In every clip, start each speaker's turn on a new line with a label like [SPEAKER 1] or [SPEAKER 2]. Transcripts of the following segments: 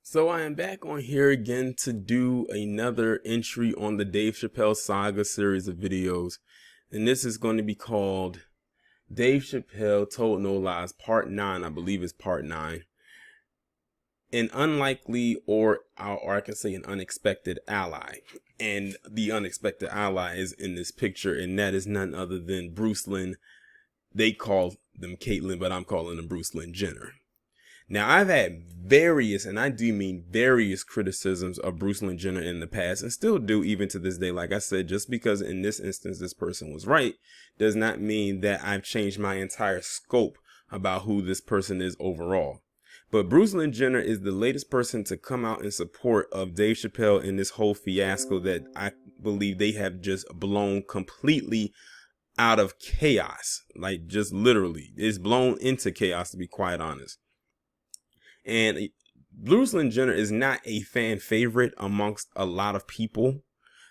[SPEAKER 1] So I am back on here again to do another entry on the Dave Chappelle Saga series of videos. And this is going to be called Dave Chappelle Told No Lies Part 9. I believe it's Part 9. An unlikely or I can say an unexpected ally. And the unexpected ally is in this picture, and that is none other than Bruce Lynn. They call them Caitlyn, but I'm calling them Bruce Lynn Jenner. Now, I've had various, and I do mean various, criticisms of Bruce Lynn Jenner in the past, and still do even to this day. Like I said, just because in this instance this person was right does not mean that I've changed my entire scope about who this person is overall. But Bruce Lynn Jenner is the latest person to come out in support of Dave Chappelle in this whole fiasco that I believe they have just blown completely out of chaos. Like, just literally, it's blown into chaos, to be quite honest. And Bruce Lynn Jenner is not a fan favorite amongst a lot of people.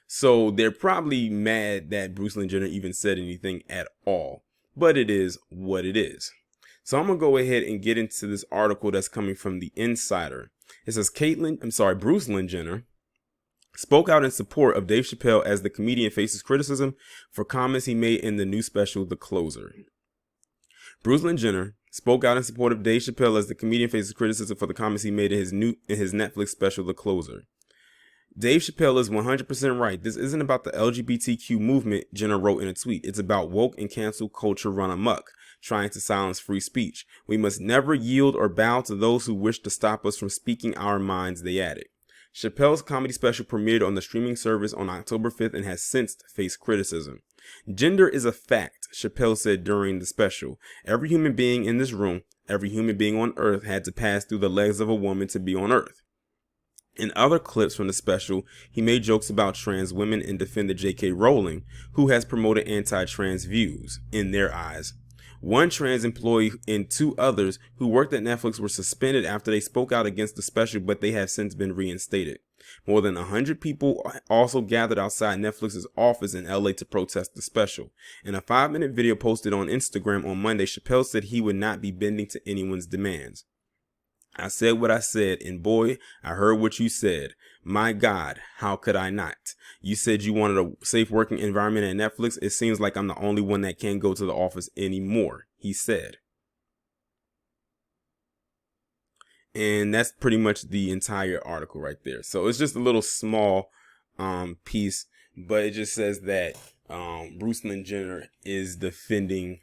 [SPEAKER 1] So they're probably mad that Bruce Lynn Jenner even said anything at all. But it is what it is. So I'm going to go ahead and get into this article that's coming from The Insider. It says Bruce Lynn Jenner spoke out in support of Dave Chappelle as the comedian faces criticism for comments he made in the new special, The Closer. Bruce Lynn Jenner spoke out in support of Dave Chappelle as the comedian faces criticism for the comments he made in his Netflix special, The Closer. Dave Chappelle is 100% right. This isn't about the LGBTQ movement, Jenner wrote in a tweet. It's about woke and cancel culture run amok, trying to silence free speech. We must never yield or bow to those who wish to stop us from speaking our minds, they added. Chappelle's comedy special premiered on the streaming service on October 5th and has since faced criticism. Gender is a fact, Chappelle said during the special. Every human being in this room, every human being on Earth had to pass through the legs of a woman to be on Earth. In other clips from the special, he made jokes about trans women and defended J.K. Rowling, who has promoted anti-trans views, in their eyes. One trans employee and two others who worked at Netflix were suspended after they spoke out against the special, but they have since been reinstated. More than 100 people also gathered outside Netflix's office in LA to protest the special. In a 5-minute video posted on Instagram on Monday, Chappelle said he would not be bending to anyone's demands. I said what I said, and boy, I heard what you said. My God, how could I not? You said you wanted a safe working environment at Netflix. It seems like I'm the only one that can't go to the office anymore, he said. And that's pretty much the entire article right there. So it's just a little small piece, but it just says that Bruce Lynn Jenner is defending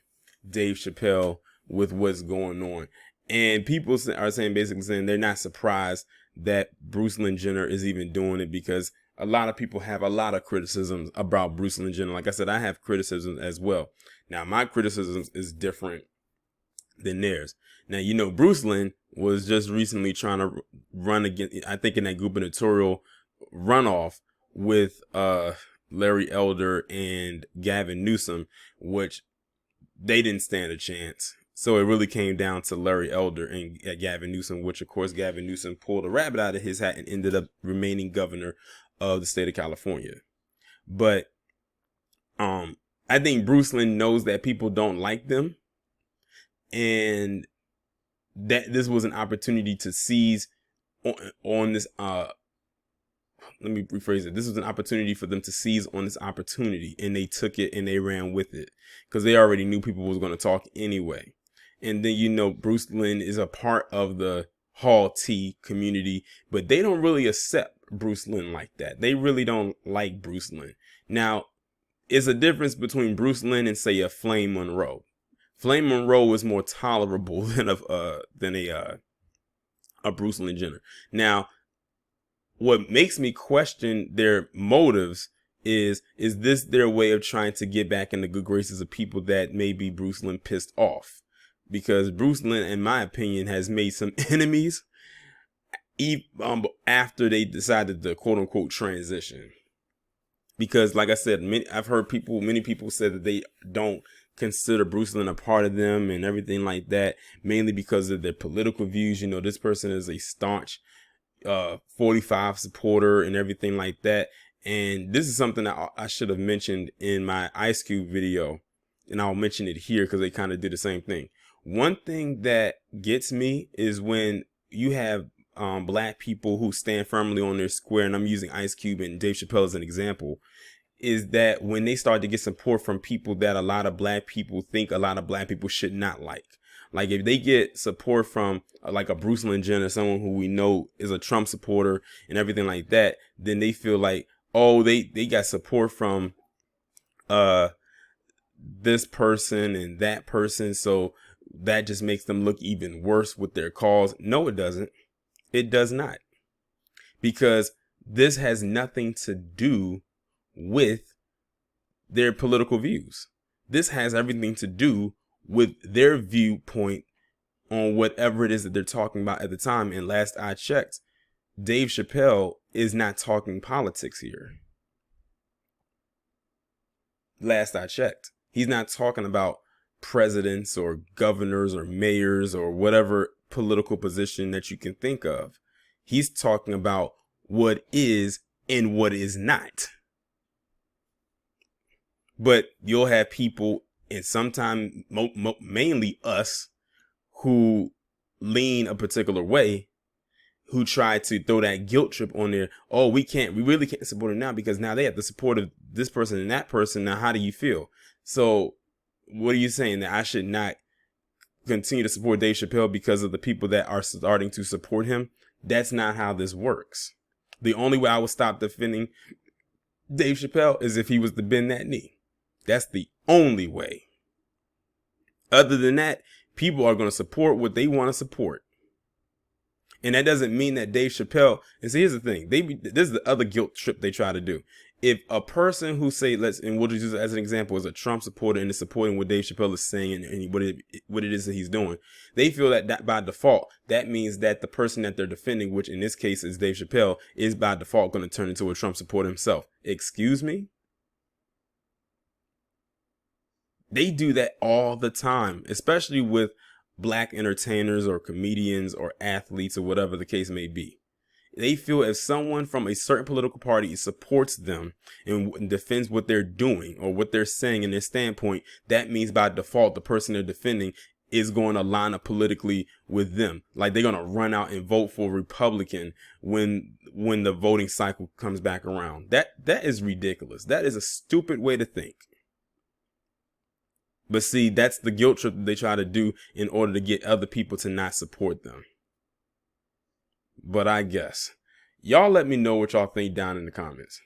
[SPEAKER 1] Dave Chappelle with what's going on. And people are basically saying they're not surprised that Bruce Lynn Jenner is even doing it, because a lot of people have a lot of criticisms about Bruce Lynn Jenner. Like I said, I have criticisms as well. Now, my criticisms is different than theirs. Now, Bruce Lynn was just recently trying to run against, I think, in that gubernatorial runoff with Larry Elder and Gavin Newsom, which they didn't stand a chance. So it really came down to Larry Elder and Gavin Newsom, which, of course, Gavin Newsom pulled a rabbit out of his hat and ended up remaining governor of the state of California. But I think Bruce Lynn knows that people don't like them, and that this was an opportunity to seize on this. Let me rephrase it. This was an opportunity for them to seize on this opportunity, and they took it and they ran with it, because they already knew people was going to talk anyway. And then, Bruce Lynn is a part of the Hall T community, but they don't really accept Bruce Lynn like that. They really don't like Bruce Lynn. Now, it's a difference between Bruce Lynn and, say, a Flame Monroe. Flame Monroe is more tolerable than a Bruce Lynn Jenner. Now, what makes me question their motives is this their way of trying to get back in the good graces of people that maybe Bruce Lynn pissed off? Because Bruce Lynn, in my opinion, has made some enemies after they decided to quote unquote transition. Because, like I said, I've heard many people say that they don't consider Bruce Lynn a part of them and everything like that, mainly because of their political views. This person is a staunch 45 supporter and everything like that. And this is something that I should have mentioned in my Ice Cube video, and I'll mention it here because they kind of did the same thing. One thing that gets me is when you have black people who stand firmly on their square, and I'm using Ice Cube and Dave Chappelle as an example, is that when they start to get support from people that a lot of black people think a lot of black people should not like if they get support from like a Bruce Lynn or someone who we know is a Trump supporter and everything like that, then they feel like, oh, they got support from this person and that person, so that just makes them look even worse with their cause. No, it doesn't. It does not. Because this has nothing to do with their political views. This has everything to do with their viewpoint on whatever it is that they're talking about at the time. And last I checked, Dave Chappelle is not talking politics here. Last I checked, he's not talking about presidents or governors or mayors or whatever political position that you can think of. He's talking about what is and what is not. But you'll have people, and sometimes mainly us, who lean a particular way, who try to throw that guilt trip on there. Oh, we really can't support him now because now they have the support of this person and that person. Now, how do you feel? So what are you saying, that I should not continue to support Dave Chappelle because of the people that are starting to support him? That's not how this works. The only way I would stop defending Dave Chappelle is if he was to bend that knee. That's the only way. Other than that, people are going to support what they want to support. And that doesn't mean that Dave Chappelle, and see, here's the thing, this is the other guilt trip they try to do. If a person who say, and we'll just use it as an example, is a Trump supporter and is supporting what Dave Chappelle is saying and what it is that he's doing, they feel that by default, that means that the person that they're defending, which in this case is Dave Chappelle, is by default going to turn into a Trump supporter himself. Excuse me? They do that all the time, especially with black entertainers or comedians or athletes or whatever the case may be. They feel if someone from a certain political party supports them and defends what they're doing or what they're saying in their standpoint, that means by default the person they're defending is going to line up politically with them. Like they're going to run out and vote for Republican when the voting cycle comes back around. That is ridiculous. That is a stupid way to think. But see, that's the guilt trip that they try to do in order to get other people to not support them. But I guess y'all let me know what y'all think down in the comments.